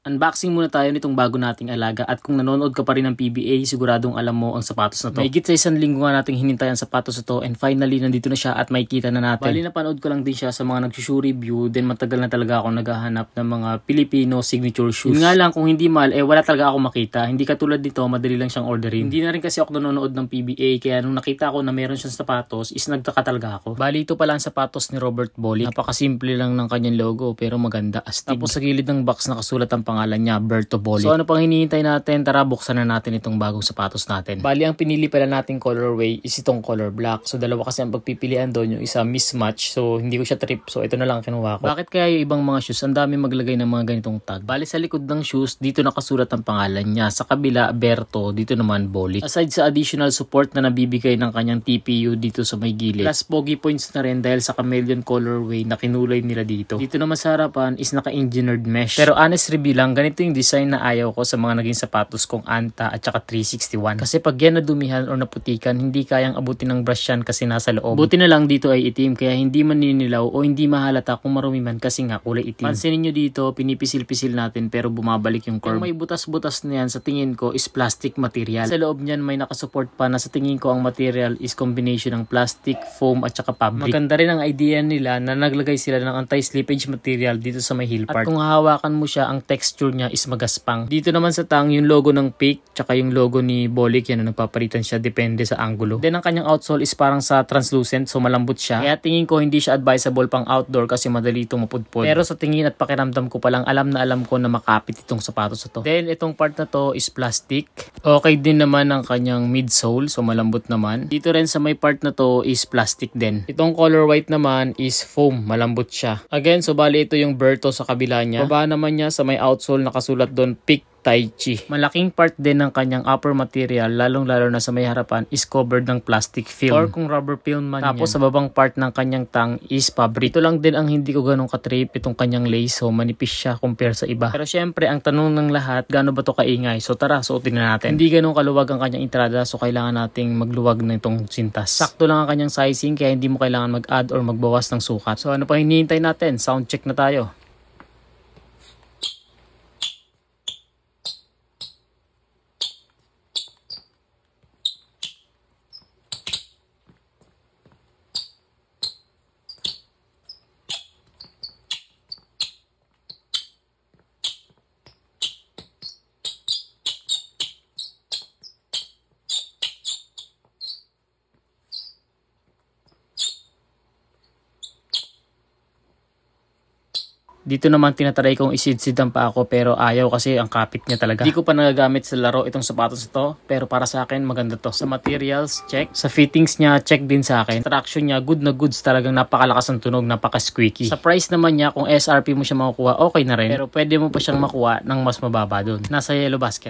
Unboxing muna tayo nitong bago nating alaga at kung nanonood ka pa rin ng PBA, siguradong alam mo ang sapatos na to. Mahigit sa 1 linggo nga nating hinintay ang sapatos na to and finally nandito na siya at makikita na natin. Bali napanood ko lang din siya sa mga nagsushoe review, then matagal na talaga ako naghahanap ng mga Filipino signature shoes. Yun nga lang kung hindi mahal, wala talaga ako makita. Hindi katulad dito, madali lang siyang orderin. Hindi na rin kasi ako nanonood ng PBA, kaya nung nakita ko na meron siyang sapatos, is nagtaka talaga ako. Bali ito pala ang sapatos ni Robert Bolick. Napakasimple lang ng kanyang logo pero maganda astig. Tapos sa gilid ng box nakasulat ang pangalan niya, Berto Bolick. So ano pang hinihintay natin? Tara, buksan na natin itong bagong sapatos natin. Bali ang pinili pala nating colorway is itong color black. So dalawa kasi ang pagpipilian doon, yung isa mismatch. So hindi ko siya trip. So ito na lang kinuha ko. Bakit kaya yung ibang mga shoes ang dami maglagay ng mga ganitong tag? Bali sa likod ng shoes, dito nakasulat ang pangalan niya. Sa kabila, Berto. Dito naman, Bolick. Aside sa additional support na nabibigay ng kanyang TPU dito sa may gilid, plus pogi points na rin dahil sa chameleon colorway na kinulay nila dito. Dito naman sa harapan is naka-engineered mesh. Pero honest review lang, ganito yung design na ayaw ko sa mga naging sapatos kong Anta at saka 361. Kasi pag yan nadumihan o naputikan, hindi kayang abutin ng brush yan kasi nasa loob. Buti na lang dito ay itim kaya hindi maninilaw o hindi mahalata kung marumi man kasi nga kulay itim. Pansinin nyo dito, pinipisil-pisil natin pero bumabalik yung curve. Yung may butas-butas na yan sa tingin ko is plastic material. Sa loob niyan may nakasupport pa na sa tingin ko ang material is combination ng plastic, foam at saka fabric. Maganda rin ang idea nila na naglagay sila ng anti-slippage material dito sa may heel part. At kung hahawakan mo siya, ang texture niya is magaspang. Dito naman sa tang, yung logo ng Peak tsaka yung logo ni Bolick, yan na nagpapalitan siya depende sa angulo. Then ang kanyang outsole is parang sa translucent, so malambot siya. Kaya tingin ko hindi siya advisable pang outdoor kasi madali itong mapudpod. Pero sa tingin at pakiramdam ko palang alam na alam ko na makapit itong sapatos na to. Then itong part na to is plastic. Okay din naman ang kanyang midsole, so malambot naman. Dito rin sa may part na to is plastic din. Itong color white naman is foam, malambot siya. Again, so bali ito yung Berto sa kabila niya. Baba naman niya sa may outsole nakasulat doon Peak Tai Chi. Malaking part din ng kanyang upper material, lalong-lalo na sa may harapan, is covered ng plastic film. Or kung rubber film man tapos yan. Sa babang part ng kanyang tang is fabric. Ito lang din ang hindi ko ganun katrip itong kanyang lace. So manipis siya compare sa iba. Pero syempre, ang tanong ng lahat, gaano ba to kaingay? So tara, suotin na natin. Hindi ganun kaluwag ang kanyang entrada, so kailangan nating magluwag na itong sintas. Sakto lang ang kanyang sizing, kaya hindi mo kailangan mag-add or magbawas ng sukat. So ano pa hinihintay natin? Sound check na tayo. Dito naman tinatry kong isidsidan pa ako pero ayaw kasi ang kapit niya talaga. Hindi ko pa nagagamit sa laro itong sapatos ito pero para sa akin maganda to. Sa materials, check. Sa fittings niya, check din sa akin. Traction niya, good na goods, talagang napakalakas ng tunog, napaka-squeaky. Sa price naman niya, kung SRP mo siya makukuha, okay na rin. Pero pwede mo pa siyang makuha ng mas mababa doon. Nasa Yellow Basket.